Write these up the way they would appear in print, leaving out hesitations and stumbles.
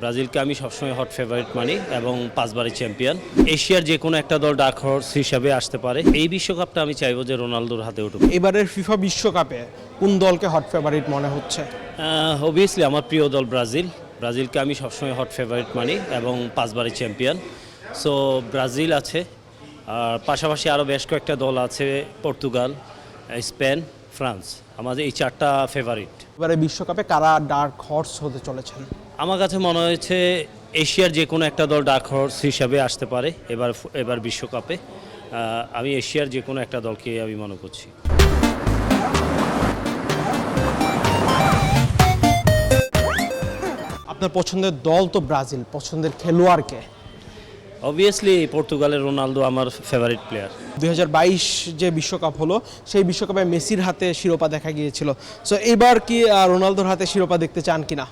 ব্রাজিলকে আমি সবসময় hot favourite মানি এবং 5 বারের চ্যাম্পিয়ন। এশিয়ার যে কোনো একটা দল ডার্ক হর্স হিসাবে আসতে পারে। এই বিশ্বকাপটা আমি চাইবো যে রোনালদোর হাতে উঠুক। এবারের ফিফা বিশ্বকাপে কোন দলকে হট ফেভারিট মনে হচ্ছে? অবভিয়াসলি আমার প্রিয় দল ব্রাজিল। ব্রাজিলকে আমি সবসময় হট ফেভারিট মানি এবং 5 বারের চ্যাম্পিয়ন। সো ব্রাজিল আছে, আর পাশাপাশি আরও বেশ কয়েকটা দল আছে, পর্তুগাল, স্পেন, ফ্রান্স। আমাদের এই 4টা ফেভারিট। এবারে বিশ্বকাপে কারা ডার্ক হর্স হতে চলেছেন? আমার কাছে মনে হয়েছে এশিয়ার যে কোনো একটা দল ডার্ক হর্স হিসাবে আসতে পারে এবার বিশ্বকাপে। আমি এশিয়ার যে কোনো একটা দলকে আমি মনে করছি। আপনার পছন্দের দল তো ব্রাজিল, পছন্দের খেলোয়াড়কে? অবভিয়াসলি পর্তুগালের রোনালদো আমার ফেভারিট প্লেয়ার। 2022 যে বিশ্বকাপ হলো সেই বিশ্বকাপে মেসির হাতে শিরোপা দেখা গিয়েছিল। সো এবার কি রোনালদোর হাতে শিরোপা দেখতে চান কিনা?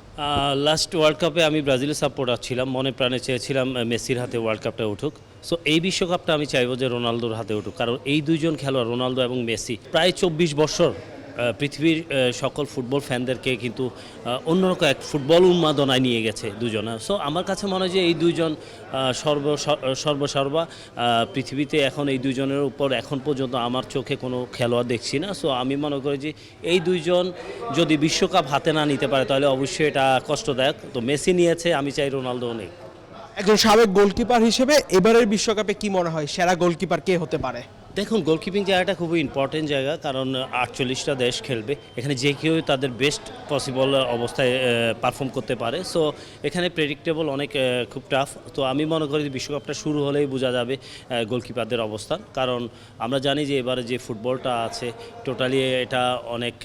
লাস্ট ওয়ার্ল্ড কাপে আমি ব্রাজিলের সাপোর্টার ছিলাম, মনে প্রাণে চেয়েছিলাম মেসির হাতে ওয়ার্ল্ড কাপটা উঠুক। সো এই বিশ্বকাপটা আমি চাইবো যে রোনালদোর হাতে উঠুক, কারণ এই দুইজন খেলোয়াড় রোনালদো এবং মেসি প্রায় 24 বছর পৃথিবীর সকল ফুটবল ফ্যানদেরকে কিন্তু অন্যরকম এক ফুটবল উন্মাদনায় নিয়ে গেছে দুজনা। সো আমার কাছে মনে হয় যে এই দুইজন সর্বসর্বা পৃথিবীতে এখন এই দুইজনের উপর এখন পর্যন্ত আমার চোখে কোনো খেলোয়াড় দেখছি না। সো আমি মনে করি যে এই দুইজন যদি বিশ্বকাপ হাতে না নিতে পারে তাহলে অবশ্যই এটা কষ্টদায়ক। তো মেসি নিয়েছে, আমি চাই রোনালদো নেই। একজন সাবেক গোলকিপার হিসেবে এবারের বিশ্বকাপে কি মনে হয় সেরা গোলকিপার কে হতে পারে? দেখুন, গোলকিপিং জায়গাটা খুবই ইম্পর্টেন্ট জায়গা, কারণ 48টা দেশ খেলবে, এখানে যে কেউ তাদের বেস্ট পসিবল অবস্থায় পারফর্ম করতে পারে। সো এখানে প্রেডিক্টেবল অনেক খুব টাফ। তো আমি মনে করি যে বিশ্বকাপটা শুরু হলেই বোঝা যাবে গোলকিপারদের অবস্থান, কারণ আমরা জানি যে এবারে যে ফুটবলটা আছে টোটালি এটা অনেক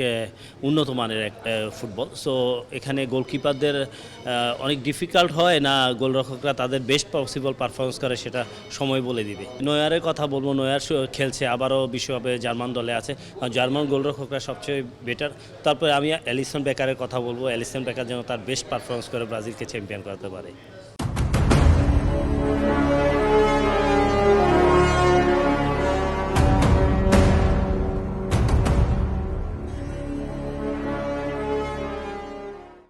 উন্নত মানের এক ফুটবল। সো এখানে গোলকিপারদের অনেক ডিফিকাল্ট হয় না, গোলরক্ষকরা তাদের বেস্ট পসিবল পারফরমেন্স করে সেটা সময় বলে দিবে। নয়ারের কথা বলবো, নয়ার খেলছে, আবারও বিশ্বকাপে জার্মান দলে আছে, কারণ জার্মান গোলরক্ষকরা সবচেয়ে বেটার। তারপরে আমি অ্যালিসন বেকারের কথা বলবো, অ্যালিসন বেকার যেন তার বেস্ট পারফরমেন্স করে ব্রাজিলকে চ্যাম্পিয়ন করতে পারে।